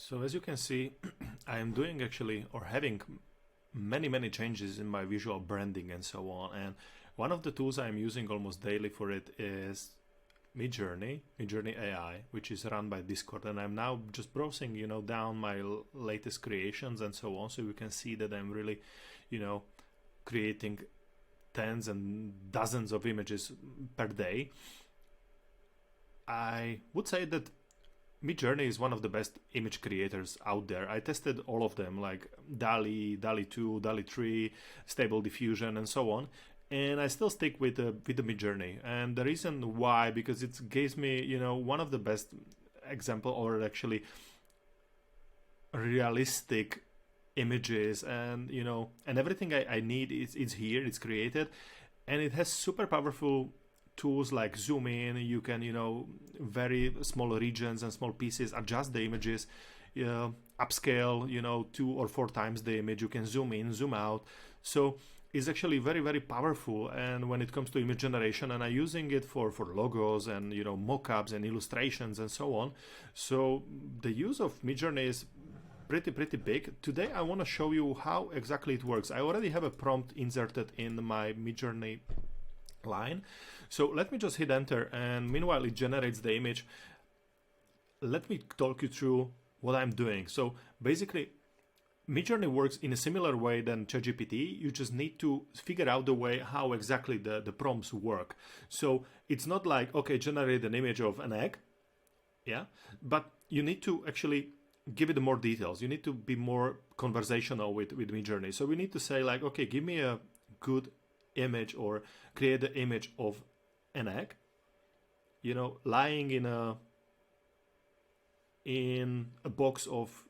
So as you can see, I am doing actually or having many changes in my visual branding and so on. And one of the tools I'm using almost daily for it is Midjourney AI, which is run by Discord. And I'm now just browsing, down my latest creations and so on. So you can see that I'm really, creating tens and dozens of images per day. I would say that Midjourney is one of the best image creators out there. I tested all of them, like DALL-E 2, DALL-E 3, Stable Diffusion, and so on. And I still stick with the Midjourney. And the reason why, because it gives me, one of the best example, or actually realistic images, and and everything I need is here. It's created, and it has super powerful tools like zoom in. You can very small regions and small pieces adjust the images, upscale 2 or 4 times the image. You can zoom in, zoom out. So it's actually very powerful. And when it comes to image generation, and I'm using it for logos and mockups and illustrations and so on. So the use of Midjourney is pretty big. Today I want to show you how exactly it works. I already have a prompt inserted in my Midjourney line. So let me just hit enter, and meanwhile it generates the image. Let me talk you through what I'm doing. So basically Midjourney works in a similar way than ChatGPT. You just need to figure out the way how exactly the prompts work. So it's not like, okay, generate an image of an egg, yeah, but you need to actually give it more details. You need to be more conversational with Midjourney. So we need to say like, okay, give me a good image, or create the image of an egg, lying in a box of,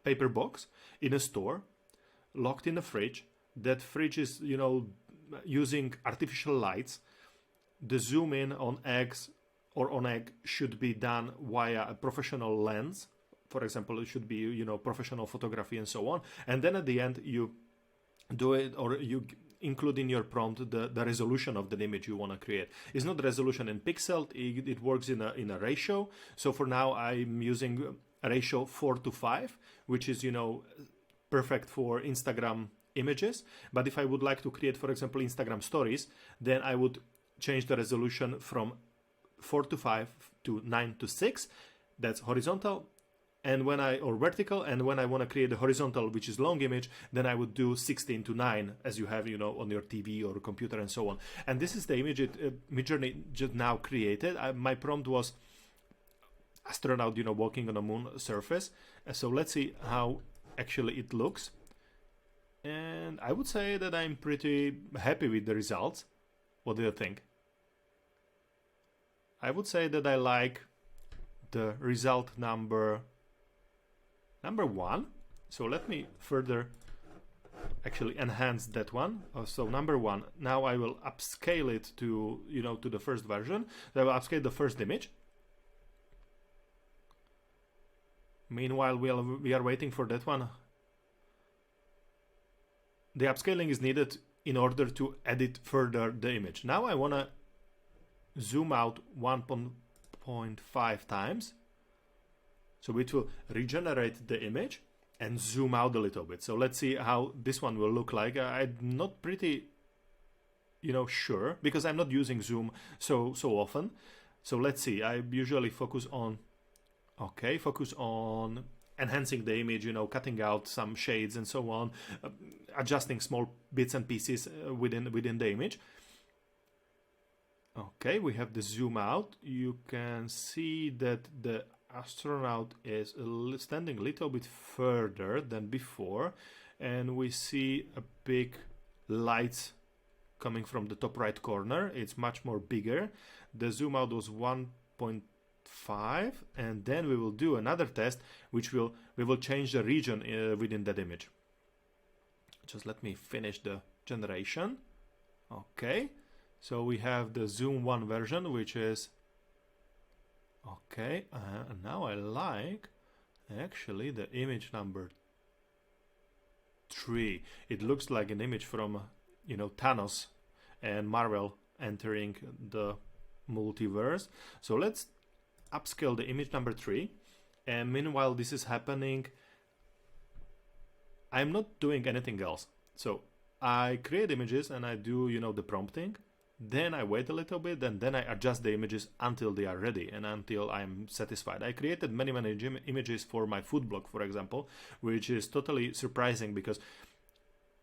paper box in a store, locked in a fridge. That fridge is, using artificial lights. The zoom in on eggs or on egg should be done via a professional lens. For example, it should be, professional photography and so on. And then at the end, you do it, or you include in your prompt the resolution of the image you want to create. It's not resolution in pixel, it works in a ratio. So for now I'm using a ratio 4:5, which is perfect for Instagram images. But if I would like to create, for example, Instagram stories, then I would change the resolution from 4:5 to 9:6. That's horizontal. And or vertical, and when I want to create a horizontal, which is long image, then I would do 16:9, as you have, on your TV or computer and so on. And this is the image Midjourney just now created. My prompt was astronaut, walking on a moon surface. So let's see how actually it looks. And I would say that I'm pretty happy with the results. What do you think? I would say that I like the result number 1. So let me further actually enhance that one. So number 1, now I will upscale it to to the first version. So I will upscale the first image. Meanwhile, we are waiting for that one. The upscaling is needed in order to edit further the image. Now I want to zoom out 1.5 times. So it will regenerate the image and zoom out a little bit. So let's see how this one will look like. I'm not pretty, sure, because I'm not using zoom so often. So let's see. I usually focus on enhancing the image, cutting out some shades and so on, adjusting small bits and pieces within the image. Okay, we have the zoom out. You can see that the astronaut is standing a little bit further than before, and we see a big light coming from the top right corner. It's much more bigger. The zoom out was 1.5, and then we will do another test, which we will change the region within that image. Just let me finish the generation. Okay, so we have the zoom 1 version, which is okay, and now I like actually the image number 3. It looks like an image from Thanos and Marvel entering the multiverse. So let's upscale the image number 3, And meanwhile this is happening, I'm not doing anything else. So I create images and I do, you know, the prompting. Then I wait a little bit, and then I adjust the images until they are ready and until I'm satisfied. I created many images for my food blog, for example, which is totally surprising because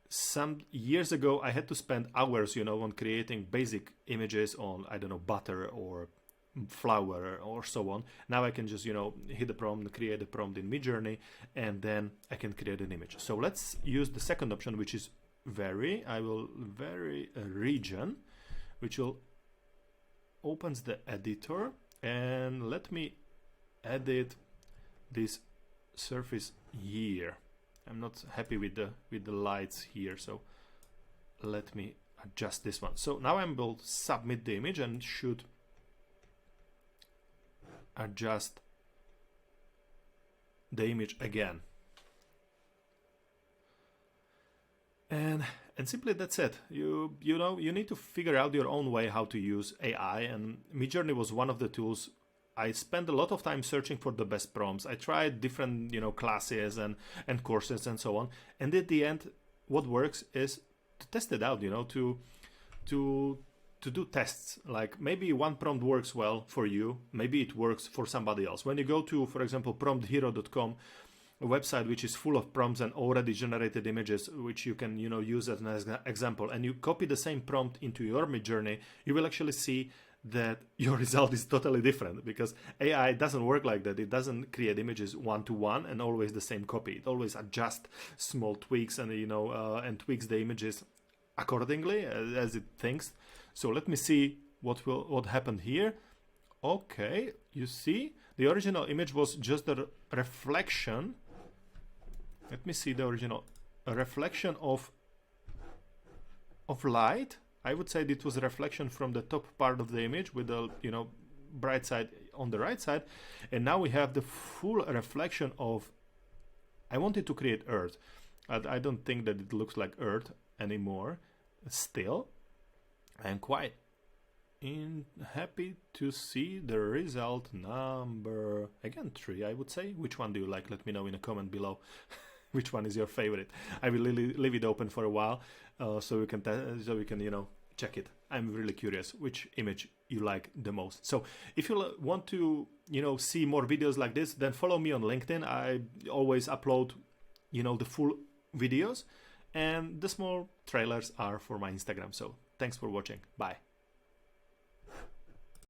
some years ago I had to spend hours, you know, on creating basic images on, I don't know, butter or flour or so on. Now I can just, you know, hit the prompt, create a prompt in Midjourney, and then I can create an image. So let's use the second option, which is vary. I will vary a region, which will opens the editor, and let me edit this surface here. I'm not happy with the lights here, so let me adjust this one. So now I'm able to submit the image and should adjust the image again. And simply that's it. You know, you need to figure out your own way how to use AI, and Midjourney was one of the tools. I spent a lot of time searching for the best prompts. I tried different, you know, classes and courses and so on. And at the end, what works is to test it out, you know, to do tests. Like maybe one prompt works well for you, maybe it works for somebody else. When you go to, for example, prompthero.com, a website which is full of prompts and already generated images, which you can, you know, use as an example, and you copy the same prompt into your Midjourney, you will actually see that your result is totally different, because AI doesn't work like that. It doesn't create images one-to-one and always the same copy. It always adjusts small tweaks and, you know, and tweaks the images accordingly as it thinks. So let me see what happened here. Okay, you see the original image was just a reflection. Let me see the original, a reflection of light. I would say it was a reflection from the top part of the image with the, you know, bright side on the right side. And now we have the full reflection of, I wanted to create Earth. I don't think that it looks like Earth anymore. Still, I'm quite happy to see the result number, again, 3, I would say. Which one do you like? Let me know in a comment below. Which one is your favorite? I will leave it open for a while, so we can you know, check it. I'm really curious which image you like the most. So if you want to, you know, see more videos like this, then follow me on LinkedIn. I always upload, you know, the full videos, and the small trailers are for my Instagram. So thanks for watching. Bye.